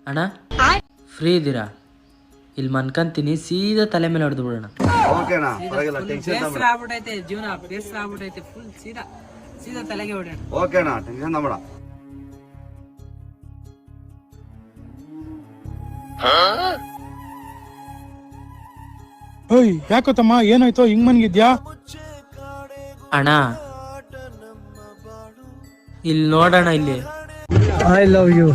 ಅಣ್ಣ ಫ್ರೀ ಇದ್ದೀರಾ? ಇಲ್ಲಿ ಮನ್ಕಂತೀನಿ, ಸೀದಾ ತಲೆ ಮೇಲೆ ಹೊಡೆದು ಬಿಡೋಣ. ಓಕೆನಾ, ಪರವಾಗಿಲ್ಲ, ಟೆನ್ಷನ್ ತಗಬೇಡ. ಆಗ್ಬಿಟ್ಟೈತೆ ಜೀವನ, ಬೇಸರ ಆಗ್ಬಿಟ್ಟೈತೆ ಫುಲ್. ಸೀದಾ ಸೀದಾ ತಲೆಗೆ ಹೊಡೆಯೋಣ. ಓಕೆನಾ, ಟೆನ್ಷನ್ ತಗಬೇಡ. ಓಯ್ ಯಾಕೋ ತಮ್ಮ, ಏನಾಯ್ತೋ ಹಿಂಗ್ ಮನ್ಗಿದ್ಯಾ? ಅಣ್ಣ ಇಲ್ಲಿ ನೋಡೋಣ, ಇಲ್ಲಿ ಐ ಲವ್ ಯು.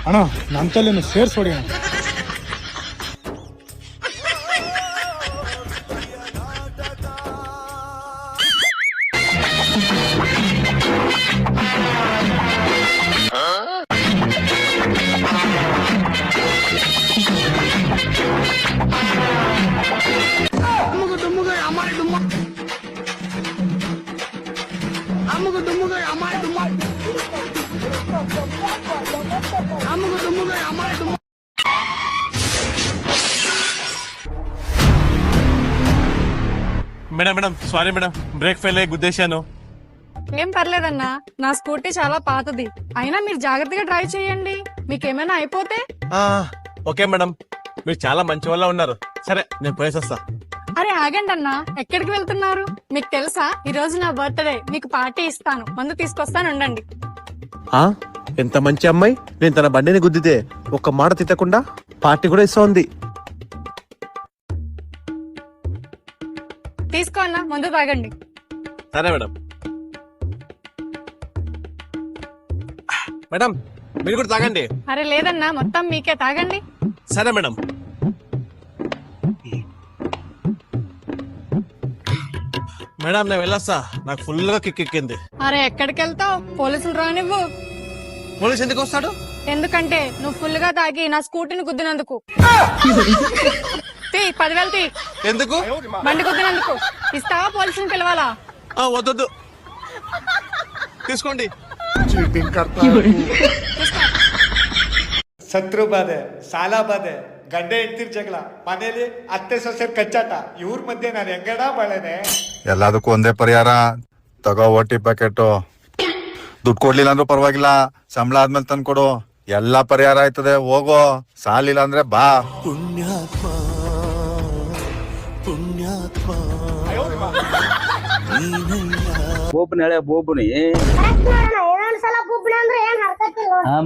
ಅಣ್ಣ ನನ್ ತಲೆಯನ್ನು ಸೇರ್ಸೋಡಿ ಅಣ್ಣ. Madam sorry madam, brake fail అయ్యి గుద్దేశాను. ఏం పర్లేదన్నా, నా స్కూటీ చాలా పాతది. అయినా మీరు జాగ్రత్తగా డ్రైవ్ చేయండి, మీకేమైనా అయిపోతే. ఓకే మేడం, మీరు చాలా మంచి వాళ్ళ ఉన్నారు. సరే నేను పోయేసొస్తా. అరే ఆగండి అన్నా, ఎక్కడికి వెళ్తున్నారు? మీకు తెలుసా ఈ రోజు నా బర్త్డే, మీకు పార్టీ ఇస్తాను, మందు తీసుకొస్తాను, ఉండండి. ఎంత మంచి అమ్మాయి, నేను తన బండిని గుద్దితే ఒక్క మాట తిట్టకుండా పార్టీ కూడా ఇస్తోంది. తీసుకో అన్నా, మందు తాగండి. సరే మేడం. మేడం మీరు కూడా తాగండి. అరే లేదన్నా, మొత్తం మీకే, తాగండి. సరే మేడం. మేడం నేను వెళ్ళొస్తా, నాకు ఫుల్ గా కిక్ ఎక్కింది. అరే ఎక్కడికి వెళ్తావు? పోలీసులు రానివ్వు. పోలీస్ ఎందుకు వస్తాడు? ఎందుకంటే నువ్వు ఫుల్ గా తాగి నా స్కూటీని గుద్దినందుకు. తీ 10,000 తీ. ఎందుకు? బండి గుద్దినందుకు. ఇస్తావా? పోలీసుని పిలవాలా? వద్దు, తీసుకోండి. ಶತ್ರು ಬಾಧೆ, ಸಾಲ ಬಾಧೆ, ಗಂಡ ಹೆಂಡ್ತಿರ್ ಜಗಳ, ಮನೇಲಿ ಅತ್ತೆ ಸೊಸೆರ್ ಕಚ್ಚಾಟ, ಇವ್ರ ಮಧ್ಯೆ ನಾನು ಹೆಂಗಡ ಬಾಳೇನೆ. ಎಲ್ಲದಕ್ಕೂ ಒಂದೇ ಪರಿಹಾರ, ತಗೋ OT ಪ್ಯಾಕೆಟ್. ದುಡ್ಡು ಕೊಡ್ಲಿಲ್ಲ ಅಂದ್ರೂ ಪರವಾಗಿಲ್ಲ, ಸಂಬಳ ಆದ್ಮೇಲೆ ತಂದು ಕೊಡು, ಎಲ್ಲಾ ಪರಿಹಾರ ಆಯ್ತದೆ. ಹೋಗೋ, ಸಾಲಿಲ್ಲ ಅಂದ್ರೆ ಬಾ. ಬೋಬನಿ ಹಳೆ ಬೋಬನಿ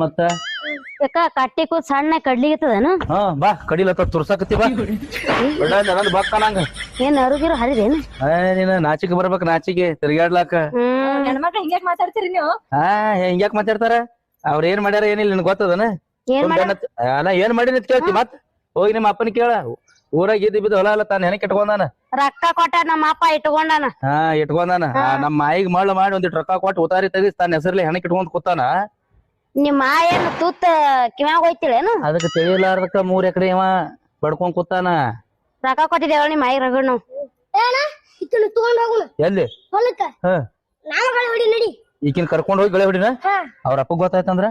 ಮತ್ತ ಕಟ್ಟಿ ಕೂತ್ ಸಣ್ಣ ಕಡ್ಲಿಗತ್ತದನ. ಬಾ ಕಡಿಲತ್ತ ತುರ್ಸಾಕತ್ತಿ, ಬಾ ನಂದು ಬಕ್ಕ ನಂಗ. ಏನ್ ಅರುಗಿರು ಹರಿದೇನು? ನೀನ್ ನಾಚಿಕೆ ಬರ್ಬೇಕ, ನಾಚಿಕೆ ತಿರ್ಗಾಡ್ಲಾಕ. ಹೆಣ್ಮಕ್ಳು ಹಿಂಗ್ಯಾಕ್ ಮಾತಾಡ್ತೀರಿ ನೀವು? ಹಿಂಗ್ಯಾಕ್ ಮಾತಾಡ್ತಾರ? ಅವ್ರ ಏನ್ ಮಾಡ್ಯಾರ ಏನಿಲ್ಲ ನಿನ್ ಗೊತ್ತದನ? ಅಲ್ಲ ಏನ್ ಮಾಡಿ ಕೇಳ್ತಿ, ಮತ್ ಹೋಗಿ ನಿಮ್ಮ ಅಪ್ಪನ ಕೇಳ. ಊರಾಗ ಇದ್ದು ಬಿದ್ದು ಹೊಲ ಅಲ್ಲ ತಾನ ಹೆಣಕ್ ಇಟ್ಕೊಂಡಾನ. ರೊಕ್ಕ ಕೊಟ್ಟ ನಮ್ಮ ಅಪ್ಪ ಇಟ್ಕೊಂಡಾನ. ಇಟ್ಕೊಂಡಾನ. ನಮ್ಮ ಮಾಯಿಗೆ ಮಳ್ಳ ಮಾಡಿ ಒಂದಿಟ್ಟು ರೊಕ್ಕ ಕೊಟ್ಟು ಉತಾರಿ ತೆಗಿಸ್ ತಾನ ಹೆಸರ್ಲಿ ಹೆಣಕ್ ಇಟ್ಕೊಂಡ್ ಕೂತಾನ. ನಿಮ್ ಮಾಯೇನು ತೂತ್ ಕಿವ್ಯಾಗ ಹೋಯ್ತಿಳೇನು? ಅದಕ್ಕೆ ತಿಳಿಲಾರ್ದಕ್ಕ 3 ಎಕರೆ ಇವ ಬಡ್ಕೊಂಡ್ ಕೂತಾನ. ರೊಕ್ಕ ಕೊಟ್ಟಿದ್ದೇವ ನಿಮ್ಮ ಮಾಯಿಗೆ ರಗಣ್ಣು. ಎಲ್ಲಿ? ಈಕಿನ ಕರ್ಕೊಂಡ್ ಹೋಗಿ ಗಳೆ ಹೊಡಿನ. ಅವ್ರ ಅಪ್ಪ ಗೊತ್ತಾಯ್ತಂದ್ರ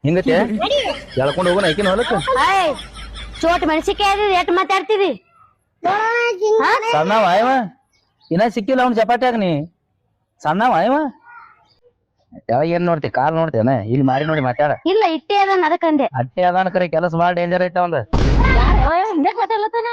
ಹಿಂಗತೆ ಎಳ್ಕೊಂಡ್ ಹೋಗೋಣ ಈಕಿನ ಹೊಲಕ್ಕ. ಚೋಟ್ ಮೆಣಸಿಕಾಯಿ ಎಟ್ ಮಾತಾಡ್ತೀವಿ. ಸಣ್ಣವ ಇವ ಇನ್ನ ಸಿಕ್ಕಿಲ್ಲ ಅವ್ನ ಚಪಾಟ್ಯಾಗ. ನೀ ಸಣ್ಣವ ಇವ ಯಾವಾಗ ಏನ್ ನೋಡ್ತಿ? ಕಾಲ್ ನೋಡ್ತೇನ? ಇಲ್ಲಿ ಮಾರಿ ನೋಡಿ ಮಾತಾಡ. ಇಲ್ಲ ಇಟ್ಟೆ ಅದಾನ, ಅದಕ್ಕಂದೆ. ಅಟ್ಟೆ ಅದಾನ ಕರೆ, ಕೆಲಸ ಬಾಳ ಡೇಂಜರ್ ಐತ ಅವಂದ. ಮಾತಾಡ್ಲತ್ತಾನ.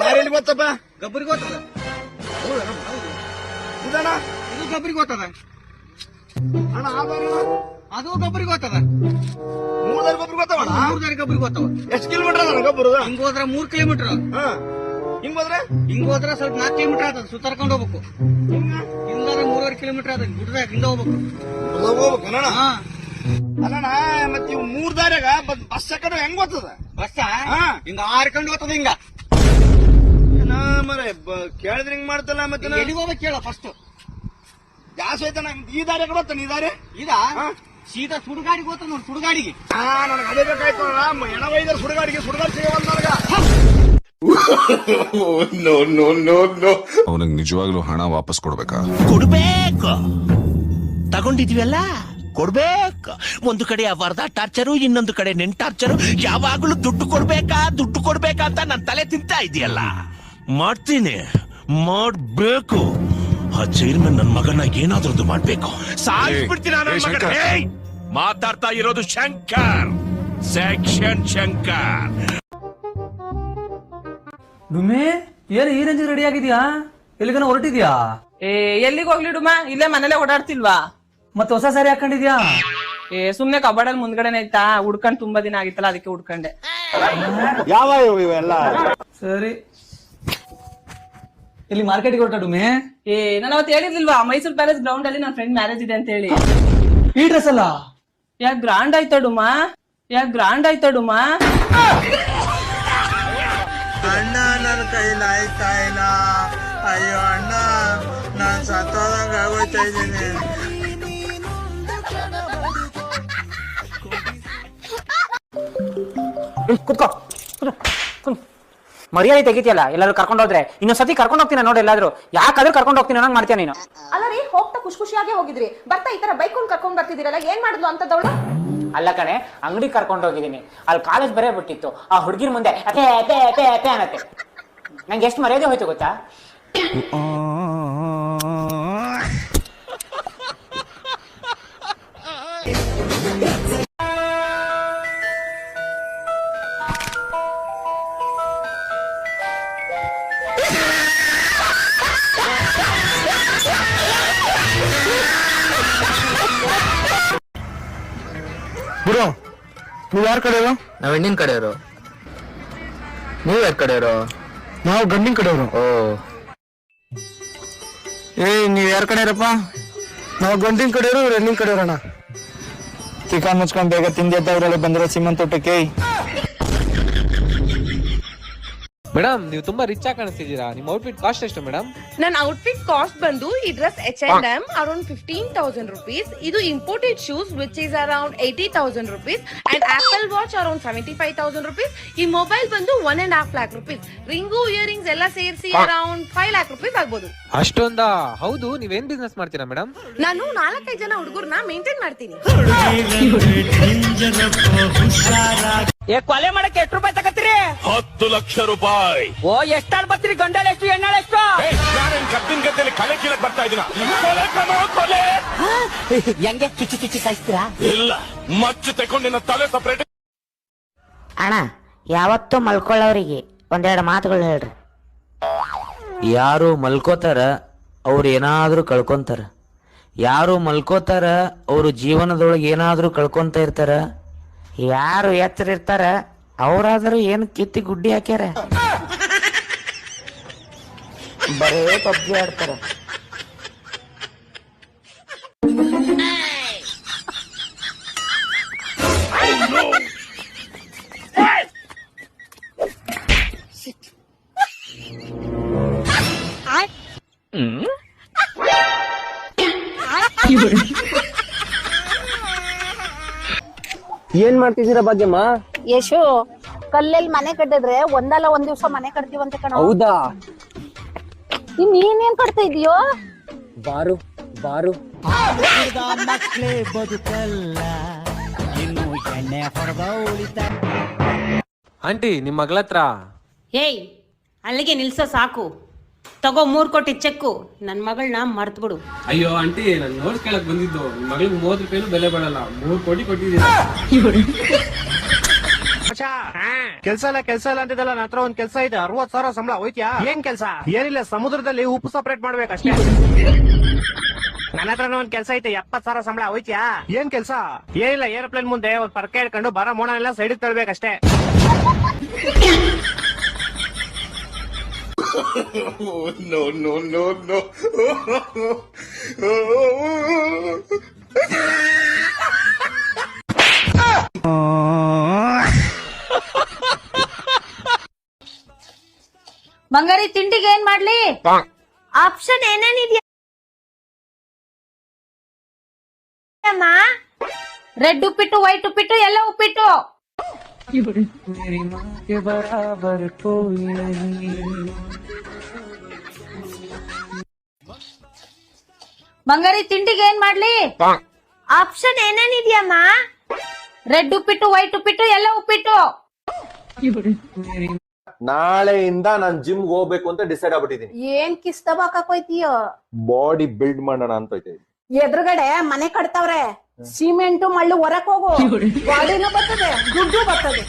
ದಾರಿಯಲ್ಲಿ ಗೊತ್ತಪ್ಪ, ಗಬ್ಬರಿಗೆ ಗೊತ್ತದ, ಇದು ಗಬ್ಬರಿಗೆ ಗೊತ್ತದ, ಅದು ಗಬ್ಬರಿಗೆ ಗೊತ್ತದ, 3 ದಾರಿ ಗೊಬ್ಬರ ಗೊತ್ತವ. 3 ದಾರಿ ಗಬ್ಬರಿಗೆ ಗೊತ್ತವ. ಎಷ್ಟು ಕಿಲೋಮೀಟರ್ ಅದ ಗೊಬ್ಬರ? ಹಿಂಗ್ ಹೋದ್ರ 3 ಕಿಲೋಮೀಟರ್. ಹಿಂಗ್ ಹೋದ್ರ ಸ್ವಲ್ಪ 4 ಕಿಲೋಮೀಟರ್ ಆತದ. ಸುತ್ತಾರ್ಕೊಂಡ್ ಹೋಗ್ಬೇಕು. ಹಿಂಗಾದ್ರೆ 3.5 ಕಿಲೋಮೀಟರ್ ಆದ. ಗುಡ್ಡದಾಗ ಹಿಂದ ಹೋಗ್ಬೇಕು. ಅಲ್ಲಣ್ಣ, ಮತ್ತೆ 3 ದಾರಿಯಾಗ ಬಸ್ ಹಾಕೋದು ಹೆಂಗ್ ಗೊತ್ತದ? ಬಸ್ಸ ಹಿಂಗ ಆರ್ಕೊಂಡು ಹೋಗ್ತದ. ಹಿಂಗ ಮರ ಕೇಳಿದ್ರೆ ಹಿಂಗ್ ಮಾಡ್ತಲ್ಲ. ಮತ್ತೆ ಎಲ್ಲಿಗೆ ಹೋಗ್ಬೇಕು ಕೇಳ ಫಸ್ಟ್. ಜಾಸ್ತಿ ಐತೆ ಈ ದಾರಿ ಕಡೆ ಹೋಗ್ತಾನೆ ಈ ದಾರಿ ಇದಾ ಸೀದಾ ಸುಡುಗಾಡಿಗೆ ಹೋಗ್ತಾನ ನೋಡಿ ಸುಡುಗಾಡಿಗೆ ನನಗೆ ಅದೇ ಬೇಕಾಯ್ತು ಹೆಣ ವೈದ್ಯರು ಸುಡುಗಾಡಿಗೆ ಸುಡುಗಾಡಿ ಸಿಗವಲ್ಲ ನನಗ ಅವನಿಗೆ ನಿಜವಾಗ್ಲೂ ಹಣ ವಾಪಸ್ ಕೊಡ್ಬೇಕಾ? ಕೊಡ್ಬೇಕು, ತಗೊಂಡಿದ್ವಲ್ಲ ಕೊಡ್ಬೇಕು. ಒಂದು ಕಡೆ ಅವರ್ದ ಟಾರ್ಚರು, ಇನ್ನೊಂದು ಕಡೆ ನೆನ್ ಟಾರ್ಚರು. ಯಾವಾಗ್ಲೂ ದುಡ್ಡು ಕೊಡ್ಬೇಕಾ ಅಂತ ನನ್ ತಲೆ ತಿಂತಾ ಇದೆಯಲ್ಲ. ಮಾಡ್ತೀನಿ, ಮಾಡ್ಬೇಕು. ಆ ಚೇರ್ಮನ್ ನನ್ ಮಗನ ಏನಾದ್ರೂ ಮಾಡ್ಬೇಕು. ಸಾಯಿಸ್ಬಿಡ್ತೀನಿ ನನ್ನ ಮಗನ. ಮಾತಾಡ್ತಾ ಇರೋದು ಶಂಕರ್, ಸೆಕ್ಷನ್ ಶಂಕರ್. ಡುಮ್ಮಿ ಏನು ಈ ರೇಂಜ್ ರೆಡಿ ಆಗಿದ್ಯಾ? ಎಲ್ಲಿಗನ ಹೊರಟಿದ್ಯಾ? ಎಲ್ಲಿಗೆ ಹೋಗ್ಲಿ ಡುಮ್ಮ, ಇಲ್ಲೇ ಮನೇಲೆ ಓಡಾಡ್ತಿಲ್ವಾ? ಮತ್ತೆ ಹೊಸ ಸಾರಿ ಹಾಕೊಂಡಿದ್ಯಾ? ಸುಮ್ನೆ ಕಬಾಡಲ್ ಮುಂದ್ಗಡೆನೆ ಐತಾ, ಹುಡ್ಕೊಂಡ್ ತುಂಬಾ ದಿನ ಆಗಿತ್ತಲ್ಲ, ಅದಕ್ಕೆ ಹುಡ್ಕೊಂಡೆ. ಯಾವ ಇವೆಲ್ಲ? ಸರಿ, ಇಲ್ಲಿ ಮಾರ್ಕೆಟ್ಗೆ ಹೊರಟ ಡುಮ್ಮಿ? ನಾನು ಅವತ್ತು ಹೇಳಿರ್ಲಿಲ್ವಾ, ಮೈಸೂರು ಪ್ಯಾಲೇಸ್ ಗ್ರೌಂಡ್ ಅಲ್ಲಿ ನನ್ನ ಫ್ರೆಂಡ್ ಮ್ಯಾರೇಜ್ ಇದೆ ಅಂತ ಹೇಳಿ. ಈ ಡ್ರೆಸ್ ಅಲ್ಲ? ಯಾಕೆ ಗ್ರಾಂಡ್ ಆಯ್ತಾ ಡುಮ್ಮ? ಅಣ್ಣ ನನ್ನ ಕೈಲಿ ಆಯ್ತಾ ಇಲ್ಲ. ಅಯ್ಯೋ ಅಣ್ಣ, ನಾನ್ ಸತ್ತೋದಂಗ ಆಗೋಯ್ತಾ ಇದ್ದೀನಿ. ಕುತ್ಕೋ, ಮರ್ಯಾದೆ ತೆಗಿತಿಯಲ್ಲ ಎಲ್ಲಾರು ಕರ್ಕೊಂಡು ಹೋದ್ರೆ. ಇನ್ನೊಂದ್ಸತಿ ಕರ್ಕೊಂಡು ಹೋಗ್ತೀನಿ ನೋಡಿ, ಎಲ್ಲಾದ್ರು ಯಾಕಾದ್ರೂ ಕರ್ಕೊಂಡು ಹೋಗ್ತೀನಿ ಅನ್ನಂಗ್ ಮಾಡ್ತೀಯ ನೀನು. ಅಲ್ಲ ರೀ, ಹೋಗ್ತಾ ಖುಷಿಯಾಗಿ ಹೋಗಿದ್ರಿ, ಬರ್ತಾ ಈ ತರ ಬೈಕ್ ಕರ್ಕೊಂಡ್ ಬರ್ತಿದ್ದೀರಲ್ಲ, ಏನ್ ಮಾಡಿದ್ಲು ಅಂತದವಳು? ಅಲ್ಲ ಕಣೆ, ಅಂಗಡಿ ಕರ್ಕೊಂಡು ಹೋಗಿದ್ದೀನಿ, ಅಲ್ಲಿ ಕಾಲೇಜ್ ಬರೇ ಬಿಟ್ಟಿತ್ತು. ಆ ಹುಡುಗಿರ್ ಮುಂದೆ ಅಪೆ ಅಪೆ ಅಪೆ ಅಪೆ ಅನ್ನತ್ತೆ. ನಂಗೆ ಎಷ್ಟು ಮರ್ಯಾದೆ ಹೋಯ್ತು ಗೊತ್ತಾ? ಗುರು, ನೀವ್ ಯಾರ ಕಡೆಯವರು? ನಾವ್ ಹೆಣ್ಣಿನ ಕಡೆಯವರು. ನೀವ್ ಯಾರ ಕಡೆಯವರು? ನಾವು ಗಂಡಿನ ಕಡೆಯವರು. ಓ, ನೀವ್ ಯಾರ ಕಡೆಯರಪ್ಪ? ನಾವು ಗಂಡಿನ ಕಡೆಯವರು, ಇವ್ರು ಹೆಣ್ಣಿನ ಕಡೆಯವ್ರಣ್ಣ. ಚಿಕನ್ ಮುಚ್ಕೊಂಡ್ ಬೇಗ ತಿಂದಿದ್ದವ್ರಲ್ಲಿ ಬಂದಿರೋ ಸೀಮಂತ ಊಟಕ್ಕೆ. ಮೇಡಮ್, ನೀವು ತುಂಬಾ ರಿಚ್ ಆಗಿ ಕಾಣಿಸ್ತಿದ್ದೀರಾ. ನಿಮ್ಮ ಔಟ್ಫಿಟ್ ಕಾಸ್ಟ್ ಎಷ್ಟು ಮೇಡಮ್? ನನ್ನ ಔಟ್ಫಿಟ್ ಕಾಸ್ಟ್ ಬಂದು, ಈ ಡ್ರೆಸ್ H&M ಅರೌಂಡ್ 15,000 rupees. ಇದು imported shoes which is around 80,000 rupees and apple watch around 75,000 rupees. ಈ ಮೊಬೈಲ್ ಬಂದು 1.5 lakh rupees. ರಿಂಗು, ಇಯರಿಂಗ್ಸ್ ಎಲ್ಲ ಸೇರಿಸಿ ಅರೌಂಡ್ 5 lakh rupees ಆಗ್ಬೋದು. ಅಷ್ಟೊಂದಾ? ಹೌದು, ನೀವೇನ್ ಬಿಸ್ನೆಸ್ ಮಾಡ್ತೀರಾ ಮೇಡಮ್? ನಾನು 4-5 ಜನ ಹುಡುಗರನ್ನ ಮೇಂಟೈನ್ ಮಾಡ್ತೀನಿ. ಕೊಲೆ ಮಾಡಕ್ಕೆ ಎಷ್ಟು ರೂಪಾಯಿ ತಗತ್ತೀರಿ? 10 ಲಕ್ಷ ರೂಪಾಯಿ. ಓ, ಎಷ್ಟಾಳ್ ಬರ್ತೀರಿ? ಗಂಡಲ್ ಎಷ್ಟು, ಹೆಣ್ಣಾಳ ಎಷ್ಟು? ಕಬ್ಬಿನ ಗದ್ದೆಯಲ್ಲಿ ಕಲೆ ಕೀಳಕ್ ಬರ್ತಾ ಇದೀನ. ಕೊಲೆ ಹೆಂಗೆ ಚುಚ್ಚಿ ಸಾಯಿಸ್ತೀರಾ? ಇಲ್ಲ, ಮಚ್ಚು ತಗೊಂಡಿನ ತಲೆ ಸಪರೇಟ್. ಅಣ್ಣ, ಯಾವತ್ತೂ ಮಲ್ಕೊಳ್ಳೋರಿಗೆ ಒಂದೆರಡು ಮಾತುಗಳು ಹೇಳ್ರಿ. ಯಾರು ಮಲ್ಕೋತಾರ ಅವ್ರು ಏನಾದ್ರೂ ಕಳ್ಕೊಂತಾರ. ಯಾರು ಮಲ್ಕೋತಾರ ಅವ್ರು ಜೀವನದೊಳಗೆ ಏನಾದ್ರೂ ಕಳ್ಕೊಂತ ಇರ್ತಾರ. ಯಾರು ಎಚ್ಚರ ಇರ್ತಾರ ಅವ್ರಾದ್ರೂ ಏನು ಕಿತ್ತಿ ಗುಡ್ಡಿ ಹಾಕ್ಯಾರ. ಬರೇ ಪಬ್ಜಿ ಆಡ್ತಾರ. ಏನ್ ಮಾಡ್ತಿದ್ದೀರಾ ಭಾಗ್ಯಮ್ಮ? ಯಶು, ಕಲ್ಲಲ್ಲಿ ಮನೆ ಕಟ್ಟಿದ್ರೆ ಒಂದಲ್ಲ ಒಂದ್ ದಿವ್ಸ ಮನೆ ಕಟ್ತೀವಂತೆ ಕಣ. ಹೌದಾ? ನೀನೇನ್ ಕಟ್ತಾ ಇದೀಯೋ? ಬಾರು ಬಾರು. ಆಂಟಿ, ನಿಮ್ ಮಗಳ ಹತ್ರ. ಏಯ್, ಅಲ್ಲಿಗೆ ನಿಲ್ಸೋ ಸಾಕು. ತಗೋ 3 ಕೋಟಿ ಚೆಕ್ಕು. ನನ್ ಮಗಳನ್ನ ಮರ್ತ್ ಬಿಡು. ಅಯ್ಯೋ ಆಂಟಿ, ನಾನು ನೋಟ್ಸ್ ಕೇಳಕ್ ಬಂದಿದ್ದು. ನಿಮ್ ಮಗಳಿಗೆ 30 ರೂಪಾಯಿನೂ ಬೆಲೆ ಬಾಳಲ್ಲ, 3 ಕೋಟಿ ಕೊಟ್ಟಿದ್ದೀರಾ. ಕೆಲ್ಸ ಇಲ್ಲ ಅಂತಿದ್ದಲ್ಲ, ನನ್ನ ಹತ್ರ ಒಂದ್ ಕೆಲ್ಸ ಇದೆ. 60,000 ಸಂಬಳ. ಹೋಯ್ತ್ಯಾ? ಏನ್ ಕೆಲ್ಸ? ಏನಿಲ್ಲ, ಸಮುದ್ರದಲ್ಲಿ ಉಪ್ಪು ಸಪರೇಟ್ ಮಾಡ್ಬೇಕಷ್ಟೇ. ನನ್ನ ಹತ್ರ ಒಂದ್ ಕೆಲ್ಸ ಐತೆ, 70,000 ಸಂಬಳ. ಹೋಯ್ತ್ಯಾ? ಏನ್ ಕೆಲ್ಸ? ಏನಿಲ್ಲ, ಏರೋಪ್ಲೇನ್ ಮುಂದೆ ಒಂದ್ ಪರ್ಕೆ ಹಿಡ್ಕೊಂಡು ಬರ ಮೋಣ ಎಲ್ಲ ಸೈಡ್ ತಳ್ಬೇಕಷ್ಟೇ. ಬಂಗಾರಿ, ತಿಂಡಿಗೆ ಏನ್ ಮಾಡ್ಲಿ? ಆಪ್ಷನ್ ಏನೇನಿದ್ಯಾ? ಏನಿದೆಯಮ್ಮ? ರೆಡ್ ಉಪ್ಪಿಟ್ಟು, ವೈಟ್ ಉಪ್ಪಿಟ್ಟು, ಎಲ್ಲ ಉಪ್ಪಿಟ್ಟು. ಬಂಗಾರಿ ತಿಂಡಿಗೆ ಏನ್ ಮಾಡ್ಲಿ? ಆಪ್ಷನ್ ಏನೇನಿದೆಯಮ್ಮ? ರೆಡ್ ಉಪ್ಪಿಟ್ಟು, ವೈಟ್ ಉಪ್ಪಿಟ್ಟು, ಎಲ್ಲ ಉಪ್ಪಿಟ್ಟು. ನಾಳೆಯಿಂದ ನಾನ್ ಜಿಮ್ ಹೋಗ್ಬೇಕು ಅಂತ ಡಿಸೈಡ್ ಆಗ್ಬಿಟ್ಟಿದೀನಿ. ಏನ್ ಕಿಸ್ತಬಾಕೋಯ್ತೀಯೋ? ಬಾಡಿ ಬಿಲ್ಡ್ ಮಾಡೋಣ ಅಂತ ಐತೆ. ಎದುರುಗಡೆ ಮನೆ ಕಟ್ತಾವ್ರೆ, ಸಿಮೆಂಟು ಮಳ್ಳು ಹೊರಕ್ ಹೋಗು, ಗಾಡಿನೂ ಬರ್ತದೆ, ದುಡ್ಡು ಬರ್ತದೆ.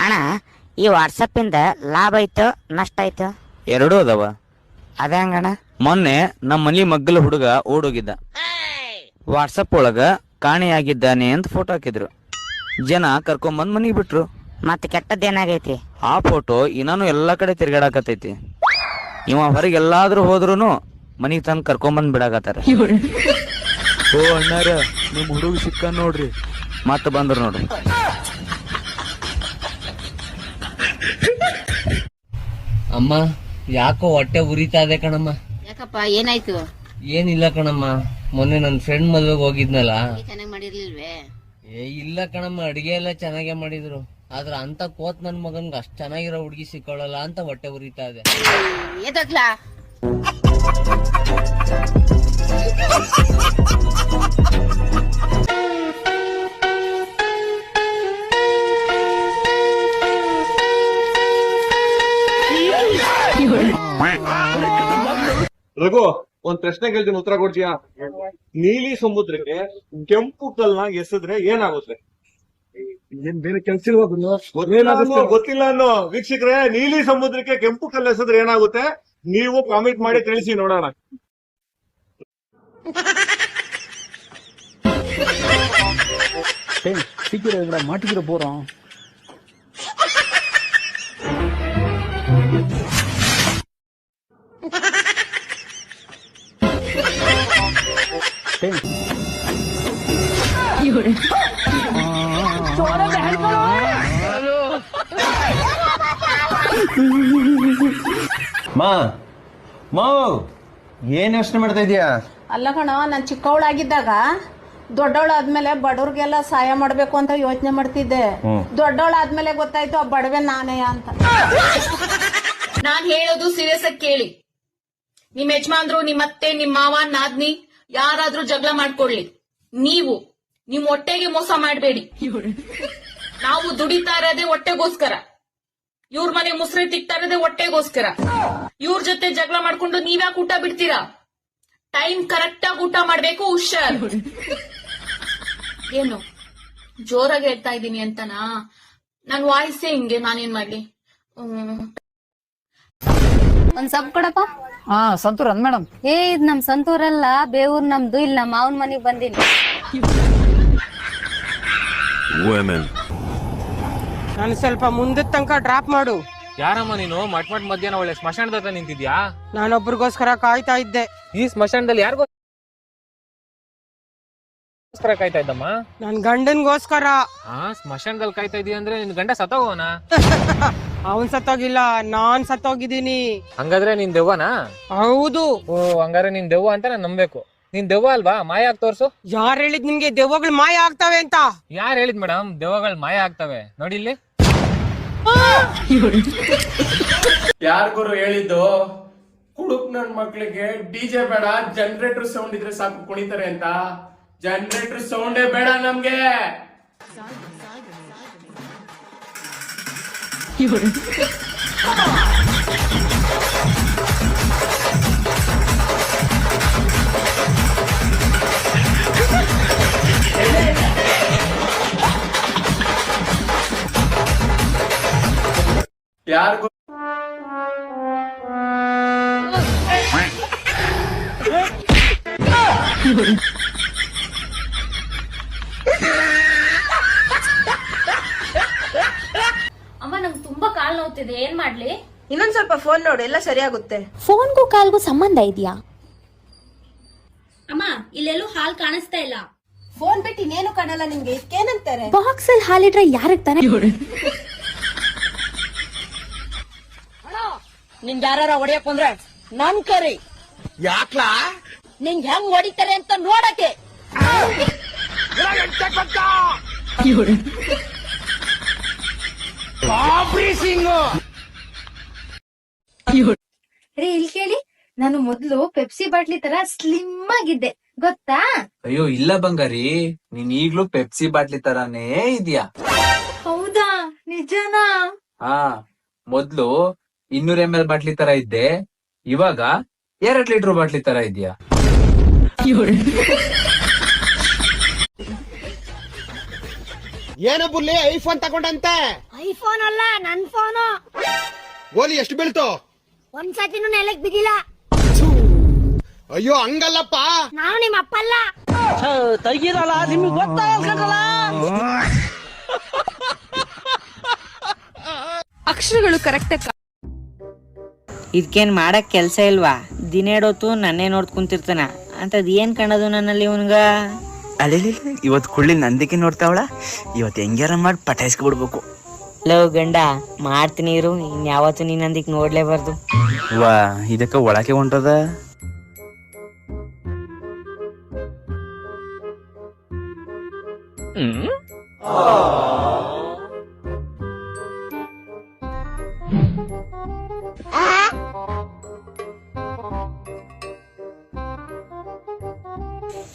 ಅಣ್ಣ, ಈ ವಾಟ್ಸಪ್ ಇಂದ ಲಾಭ ಐತೋ ನಷ್ಟ ಐತೋ? ಎರಡೂ ಅದಾವ. ಅದೇ ಹಂಗಣ್ಣ. ಮೊನ್ನೆ ನಮ್ಮ ಮನಿ ಮಗ್ಗಲ ಹುಡುಗ ಓಡೋಗಿದ್ದ. ವಾಟ್ಸಪ್ ಒಳಗ ಕಾಣೆಯಾಗಿದ್ದಾನೆ ಅಂತ ಫೋಟೋ ಹಾಕಿದ್ರು. ಜನ ಕರ್ಕೊಂಬಂದ್ ಮನಿಗ್ ಬಿಟ್ರು. ಮತ್ ಕೆಟ್ಟದ್ದೇನಾಗೈತಿ? ಆ ಫೋಟೋ ಇನ್ನಾನು ಎಲ್ಲಾ ಕಡೆ ತಿರ್ಗಾಡಕತ್ತೈತಿ. ಇವ ಹೊರಗೆಲ್ಲಾದ್ರೂ ಹೋದ್ರುನು ಮನಿಗ್ ತಂದ್ ಕರ್ಕೊಂಬಂದ್ ಬಿಡಾಕತ್ತಾರ. ಓ ಅಣ್ಣಾರ, ನಿಮ್ ಹುಡುಗ ಸಿಕ್ಕ ನೋಡ್ರಿ, ಮತ್ತ ಬಂದ್ರು ನೋಡ್ರಿ. ಅಮ್ಮ, ಯಾಕೋ ಹೊಟ್ಟೆ ಉರಿತಾ ಇದೆ ಕಣಮ್ಮ. ಯಾಕಪ್ಪ, ಏನಾಯ್ತು? ಏನಿಲ್ಲ ಕಣಮ್ಮ, ಮೊನ್ನೆ ನನ್ ಫ್ರೆಂಡ್ ಮದ್ವೆಗೆ ಹೋಗಿದ್ನಲ್ಲ. ಚೆನ್ನಾಗಿ ಮಾಡಿರ್ಲಿಲ್ವೇ? ಇಲ್ಲ ಕಣಮ್ಮ, ಅಡಿಗೆ ಎಲ್ಲ ಚೆನ್ನಾಗೇ ಮಾಡಿದ್ರು. ಆದ್ರ ಅಂತ ಕೋತ್ ನನ್ ಮಗನ್ಗೆ ಅಷ್ಟ್ ಚೆನ್ನಾಗಿರೋ ಹುಡುಗಿ ಸಿಕ್ಕೊಳ್ಳಲ್ಲ ಅಂತ ಹೊಟ್ಟೆ ಉರಿತಾ ಇದೆ. ಎದಕ್ಲಾ? ರಘು, ಒಂದ್ ಪ್ರಶ್ನೆ ಕೇಳ್ತೀನಿ, ಉತ್ತರ ಕೊಡ್ತೀಯಾ? ನೀಲಿ ಸಮುದ್ರಕ್ಕೆ ಕೆಂಪು ಕಲ್ನ ಎಸೆದ್ರೆ ಏನಾಗುತ್ತೆ? ಏನ್ ಬೇರೆ ಕೆಲ್ಸ ಗೊತ್ತಿಲ್ಲ ಅನ್ನೋ. ವೀಕ್ಷಕರೇ, ನೀಲಿ ಸಮುದ್ರಕ್ಕೆ ಕೆಂಪು ಕಲ್ಲು ಎಸೆದ್ರೆ ಏನಾಗುತ್ತೆ? ನೀವು ಕಾಮೆಂಟ್ ಮಾಡಿ ತಿಳಿಸಿ ನೋಡೋಣ. மாட்டிக்கிற போறோம். ಏನ್ ಯೋಚನೆ ಮಾಡ್ತಾ ಇದೀಯಾ? ಅಲ್ಲ ಕಣ, ನಾನ್ ಚಿಕ್ಕವಳಾಗಿದ್ದಾಗ ದೊಡ್ಡವಳಾದ್ಮೇಲೆ ಬಡವ್ರಿಗೆಲ್ಲ ಸಹಾಯ ಮಾಡ್ಬೇಕು ಅಂತ ಯೋಚನೆ ಮಾಡ್ತಿದ್ದೆ. ದೊಡ್ಡವಳಾದ್ಮೇಲೆ ಗೊತ್ತಾಯ್ತು ಆ ಬಡವೆ ನಾನೇ ಅಂತ. ನಾನ್ ಹೇಳೋದು ಸೀರಿಯಸ್ ಆಗಿ ಕೇಳಿ. ನಿಮ್ ಯಜಮಾನ್ರು, ನಿಮ್ ಅತ್ತೆ, ನಿಮ್ ಮಾವ, ನಾದ್ನಿ ಯಾರಾದ್ರೂ ಜಗಳ ಮಾಡ್ಕೊಳ್ಳಿ, ನೀವು ನಿಮ್ ಹೊಟ್ಟೆಗೆ ಮೋಸ ಮಾಡ್ಬೇಡಿ. ನಾವು ದುಡಿತಾ ಇರೋದೇ ಹೊಟ್ಟೆಗೋಸ್ಕರ, ಇವ್ರ ಮನೆ ಮುಸ್ರೆ ತಿಕ್ತಾ ಇರೋದೇ ಹೊಟ್ಟೆಗೋಸ್ಕರ. ಇವ್ರ ಜೊತೆ ಜಗಳ ಮಾಡ್ಕೊಂಡು ನೀವ್ಯಾಕೆ ಊಟ ಬಿಡ್ತೀರಾ? ಟೈಮ್ ಕರೆಕ್ಟ್ ಆಗಿ ಊಟ ಮಾಡ್ಬೇಕು, ಹುಷಾರ್. ಏನು ಜೋರಾಗಿ ಹೇಳ್ತಾ ಇದ್ದೀನಿ ಅಂತನಾ? ನನ್ ವಾಯ್ಸೇ ಹಿಂಗೆ, ನಾನೇನ್ ಮಾಡ್ಲಿ? ಒಂದ್ ಸಬ್ ಕೊಡಪ್ಪ. ಹಾ, ಸಂತೂರ್ ಅಂದ್ ಮೇಡಮ್. ಇದ್ ನಮ್ ಸಂತೂರಲ್ಲ, ಬೇವೂರ್ ನಮ್ದು. ಇಲ್ಲ ನಮ್ಮ ಮಾವನ್ ಮನೆಗ್ ಬಂದಿನಿ. ನಾನು ಸ್ವಲ್ಪ ಮುಂದೆ ತನಕ ಡ್ರಾಪ್ ಮಾಡು. ಯಾರಮ್ಮ ನೀನು? ಮಟ್ ಮಧ್ಯಾಹ್ನ ಒಳ್ಳೆ ಸ್ಮಶಾನದ ಹತ್ರ ನಿಂತಿದ್ಯಾ? ನಾನೊಬ್ರಿಗೋಸ್ಕರ ಕಾಯ್ತಾ ಇದ್ದೆ. ಈ ಸ್ಮಶಾನದಲ್ಲಿ ಯಾರಿಗೋಸ್ಕರ ಕಾಯ್ತಾ ಇದ್ದಮ್ಮ? ನನ್ ಗಂಡನ್ಗೋಸ್ಕರ. ಸ್ಮಶಾನದಲ್ಲಿ ಕಾಯ್ತಾ ಇದೀಯ ಅಂದ್ರೆ ನಿನ್ ಗಂಡ ಸತ್ತೋಗೋನ? ಅವನ್ ಸತ್ತೋಗಿಲ್ಲ, ನಾನ್ ಸತ್ತೋಗಿದ್ದೀನಿ. ಹಂಗಾದ್ರೆ ನೀನ್ ದೆವ್ವನಾ? ಹೌದು. ಓ, ಹಂಗಾದ್ರೆ ನೀನ್ ದೆವ್ವ ಅಂತ ನಾನ್ ನಂಬೇಕು. ನೀನ್ ದೆವ್ವ ಅಲ್ವಾ? ಮಾಯ ಆಗ್ ತೋರ್ಸು. ಯಾರ್ ಹೇಳಿದ್ ನಿಮ್ಗೆ ದೆವ್ವಗಳು ಮಾಯ ಆಗ್ತವೆ ಅಂತ? ಯಾರು ಹೇಳಿದ್ ಮೇಡಮ್ ದೆವ್ವಗಳು ಮಾಯ ಆಗ್ತವೆ? ನೋಡಿ ಇಲ್ಲಿ. ಯಾರಿಗೋರು ಹೇಳಿದ್ದು ಕುಡುಕ್ ನನ್ ಮಕ್ಳಿಗೆ ಡಿಜೆ ಬೇಡ, ಜನರೇಟರ್ ಸೌಂಡ್ ಇದ್ರೆ ಸಾಕು ಕುಣಿತಾರೆ ಅಂತ? ಜನರೇಟರ್ ಸೌಂಡೇ ಬೇಡ ನಮ್ಗೆ. ಯಾರಿಗೂ ಅಮ್ಮ ನಂಗೆ ತುಂಬಾ ಕಾಲ್ ನೋವ್ತಿದೆ, ಏನ್ ಮಾಡ್ಲಿ? ಇನ್ನೊಂದ್ ಸ್ವಲ್ಪ ಫೋನ್ ನೋಡು, ಎಲ್ಲ ಸರಿಯಾಗುತ್ತೆ. ಫೋನ್ಗೂ ಕಾಲ್ಗೂ ಸಂಬಂಧ ಇದೆಯಾ? ಅಮ್ಮ ಇಲ್ಲೆಲ್ಲೂ ಹಾಲ್ ಕಾಣಿಸ್ತಾ ಇಲ್ಲ. ಫೋನ್ ಬಿಟ್ಟು ಇನ್ನೇನು ಕಾಣಲ್ಲ ನಿಮ್ಗೆ, ಇದಕ್ಕೇನಂತಾರೆ? ಬಾಕ್ಸ್ ಅಲ್ಲಿ ಹಾಲಿಟ್ರೆ ಯಾರಿಗೆ ತಾನೆ? ನಿಂಗ್ ಯಾರ ಹೊಡಿಯಕ್ ಬಂದ್ರೆ ನನ್ ಕರಿ. ಯಾಕ್ಲಾ? ನಿಂಗ್ ಹೆಂಗ್ ಹೊಡಿತಾರೆ ಅಂತ ನೋಡಕ್ಕೆ. ರೀ ಇಲ್ಲಿ ಕೇಳಿ, ನಾನು ಮೊದ್ಲು ಪೆಪ್ಸಿ ಬಾಟ್ಲಿ ತರ ಸ್ಲಿಮ್ ಆಗಿದ್ದೆ ಗೊತ್ತಾ? ಅಯ್ಯೋ ಇಲ್ಲ ಬಂಗಾರಿ, ನೀನ್ ಈಗ್ಲೂ ಪೆಪ್ಸಿ ಬಾಟ್ಲಿ ತರಾನೇ ಇದೆಯಾ? ಹೌದಾ? ನಿಜನಾ? ಹಾ, ಮೊದ್ಲು 200 ml ಬಾಟ್ಲಿ ತರ ಇದ್ದೆ, ಇವಾಗ 2 ಲೀಟರ್ ಬಾಟ್ಲಿ ತರ ಇದೆಯಾ? ಏನೋ ಬುಲ್ಲಿ ಐಫೋನ್ ತಗೊಂಡಂತೆ? ಐಫೋನ್ ಅಲ್ಲ, ನನ್ ಫೋನು. ಓಲಿ ಎಷ್ಟು ಬೀಳ್ತು? ಒಂದ್ಸತಿನೂ ನೆಲಕ್ ಬಿದ್ದಿಲ್ಲ. ಅಯ್ಯೋ ಹಂಗಲ್ಲಪ್ಪ, ನಾನು ನಿಮ್ಮ ಅಪ್ಪಲ್ಲ. ತೆಗೀರಲ್ಲ, ನಿಮ್ಗೆ ಗೊತ್ತಾಗಲ್ಲ. ಅಕ್ಷರಗಳು ಕರೆಕ್ಟ್. ಇದಕ್ಕೇನ್ ಮಾಡಕ್ ಕೆಲ್ಸ ಇಲ್ವಾ? ದಿನೇಡೊತ್ತು ನನ್ನೇ ನೋಡ್ ಕುಂತಿರ್ತಾನ ಅಂತದ್ ಏನ್ ಕಾಣೋದು ನನ್ನಲ್ಲಿ ಇವನ್ಗ? ಅಲ್ಲೇ ಇವತ್ ಕುಳ್ಳಿ ನಂದಿಕೆ ನೋಡ್ತಾವಳ, ಇವತ್ ಹೆಂಗ್ಯಾರ ಮಾಡಿ ಪಟಾಯಿಸ್ಕೊಬಿಡ್ಬೇಕು. ಲವ್ ಗಂಡ ಮಾಡ್ತೀನಿ ಇರು, ಇನ್ಯಾವತ್ತು ನೀನ್ ನಂದಿಕ್ ನೋಡ್ಲೇಬಾರ್ದು. ವಾ, ಇದಕ್ಕ ಒಳಗೆ ಹೊಂಟದ.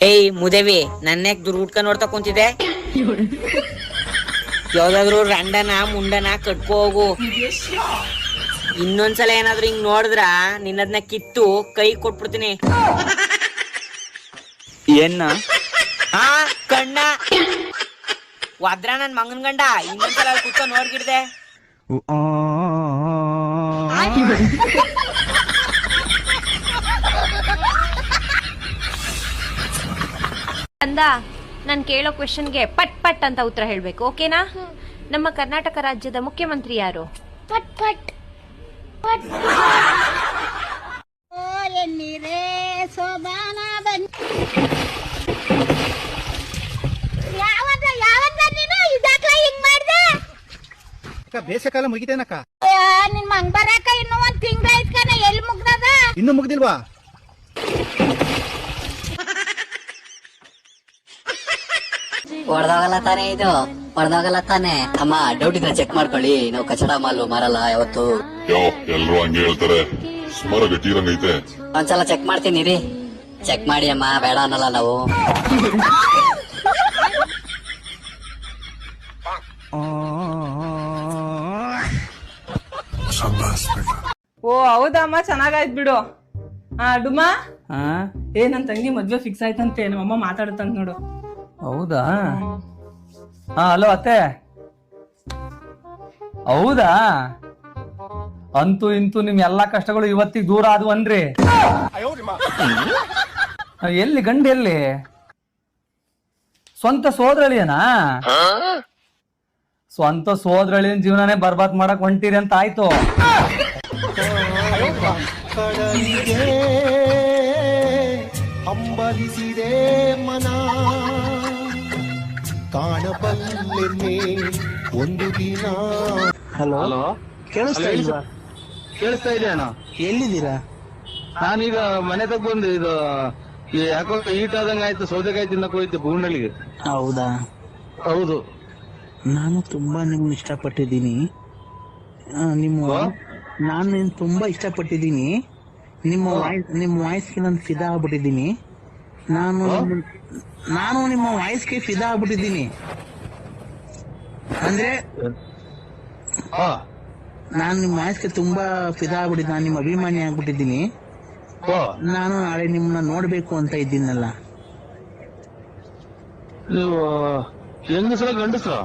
ಏಯ್ ಮುದೇವಿ, ನನ್ಯಾಕ್ ದುರ್ಗುಟ್ಕ ನೋಡ್ತಾ ಕುಂತಿದೆ? ಯಾವ್ದಾದ್ರು ರಂಡನ ಮುಂಡನ ಕಟ್ಕೋ ಹೋಗು. ಇನ್ನೊಂದ್ಸಲ ಏನಾದ್ರು ಹಿಂಗ್ ನೋಡಿದ್ರ ನಿನ್ನದ್ನ ಕಿತ್ತು ಕೈ ಕೊಟ್ಬಿಡ್ತೀನಿ. ಏನ್ನ? ಹಾ, ಕಣ್ಣ ಒದ್ರ ನನ್ ಮಗನ್ ಗಂಡ. ಇನ್ನೊಂದ್ಸಲ ಕೂತ್ಕೊ ನೋಡ್ಗಿಡ್ದೆ. ಅಂದ ನಾನ್ ಕೇಳೋ ಕ್ವೆಶ್ಚನ್ಗೆ ಪಟ್ ಪಟ್ ಅಂತ ಉತ್ತರ ಹೇಳ್ಬೇಕು, ಓಕೆನಾ? ನಮ್ಮ ಕರ್ನಾಟಕ ರಾಜ್ಯದ ಮುಖ್ಯಮಂತ್ರಿ ಯಾರು? ಪಟ್ ಪಟ್ ಪಟ್. ಎನ್ನೀರೇ ಸೋಬಾನ ಬನ್ನಿ. ಯಾವತ್ತ ನೀನು ಇದಾಕ್ಲ ಹಿಂಗ್ ಮಾಡ್ದೆ? ಬೇಸಿಗೆಕಾಲ ಮುಗಿತೇನಕ್ಕ? ನಿನ್ ಮಂಗ್ ಬರಾಕ ಇನ್ನು 1 ತಿಂಗಳ ಐತ್ ಕಣ, ಎಲ್ಲಿ ಮುಗ್ದದ? ಇನ್ನು ಮುಗ್ದಿಲ್ವಾ? ಹೊಡೆದೋಗಲ್ಲ ತಾನೇ ಇದು? ಹೊಡೆದೋಗಲ್ಲ ತಾನೇ? ಅಮ್ಮ ಡೌಟ್ ಇದ್ರೆ ಚೆಕ್ ಮಾಡ್ಕೊಳ್ಳಿ, ನಾವು ಕಚಡ ಮಾಲು ಮಾರಲ್ಲ ಯಾವತ್ತು. ಎಲ್ರು ಹಂಗೆ ಹೇಳ್ತಾರೆ, ಸುಮಾರು ಗಟ್ಟಿರಂಗೈತೆ. ಒಂದ್ಸಲ ಚೆಕ್ ಮಾಡ್ತೀನಿ ರೀ. ಚೆಕ್ ಮಾಡಿ ಅಮ್ಮ, ಬೇಡ ಅನ್ನಲ್ಲ ನಾವು. ಓ ಹೌದಮ್ಮ, ಚೆನ್ನಾಗಾಯ್ತು ಬಿಡು. ಡುಮಾ, ನನ್ ತಂಗಿ ಮದ್ವೆ ಫಿಕ್ಸ್ ಆಯ್ತಂತೆ, ನಮ್ಮಮ್ಮ ಮಾತಾಡುತ್ತಂತ ನೋಡು. ಹೌದಾ? ಹಾ, ಹಲೋ ಅತ್ತೆ. ಹೌದಾ? ಅಂತೂ ಇಂತೂ ನಿಮ್ ಎಲ್ಲಾ ಕಷ್ಟಗಳು ಇವತ್ತಿಗೆ ದೂರ ಆದ್ವನ್ರಿ. ಎಲ್ಲಿ ಗಂಡ ಎಲ್ಲಿ? ಸ್ವಂತ ಸೋದರಳಿಯನಾ? ಸ್ವಂತ ಸೋದರಳಿಯನ್ ಜೀವನನೇ ಬರ್ಬಾದ್ ಮಾಡಕ್ ಹೊಂಟಿರಿ ಅಂತ ಆಯ್ತು. ಅಂಬಲಿಸಿದೆ ಮನ, ಕಾಣಬಲ್ಲೆನ್ನೆ ಒಂದು ದಿನ. ಹಲೋ, ಕೇಳಿಸ್ತಾ ಇದೆ ಅಣ್ಣ? ಎಲ್ಲಿದ್ದೀರಾ? ನಾನೀಗ ಮನೆ ತಗ ಬಂದು ಇದು ಯಾಕೋ ಈಟ್ ಆದಂಗ ಆಯ್ತು, ಸೌದೆಕಾಯಿ ತಿನ್ನಕ್ ಹೋಯ್ತು ಬೂಂಡಳಿಗೆ. ಹೌದಾ? ಹೌದು. ನಾನು ತುಂಬಾ ನಿಮ್ನ ಇಷ್ಟಪಟ್ಟಿದ್ದೀನಿ. ನಾನು ತುಂಬಾ ಇಷ್ಟಪಟ್ಟಿದ್ದೀನಿ. ನಿಮ್ಮ ವಾಯ್ಸ್ಗೆ ನಾನು ಫಿದಾ ಆಗ್ಬಿಟ್ಟಿದ್ದೀನಿ. ನಾನು ನಿಮ್ಮ ವಾಯ್ಸ್ಗೆ ಫಿದಾ ಆಗ್ಬಿಟ್ಟಿದ್ದೀನಿ. ಅಂದ್ರೆ ನಾನು ನಿಮ್ಮ ವಾಯ್ಸ್ಗೆ ತುಂಬಾ ಫಿದಾ ಆಗ್ಬಿಟ್ಟಿದ್ದೀನಿ. ನಾನು ನಿಮ್ಮ ಅಭಿಮಾನಿ ಆಗ್ಬಿಟ್ಟಿದ್ದೀನಿ. ನಾನು ನಾಳೆ ನಿಮ್ಮನ್ನ ನೋಡ್ಬೇಕು ಅಂತ ಇದ್ದೀನಲ್ಲ. ನೀವು ಹೆಂಗಸರ ಗಂಡಸರ?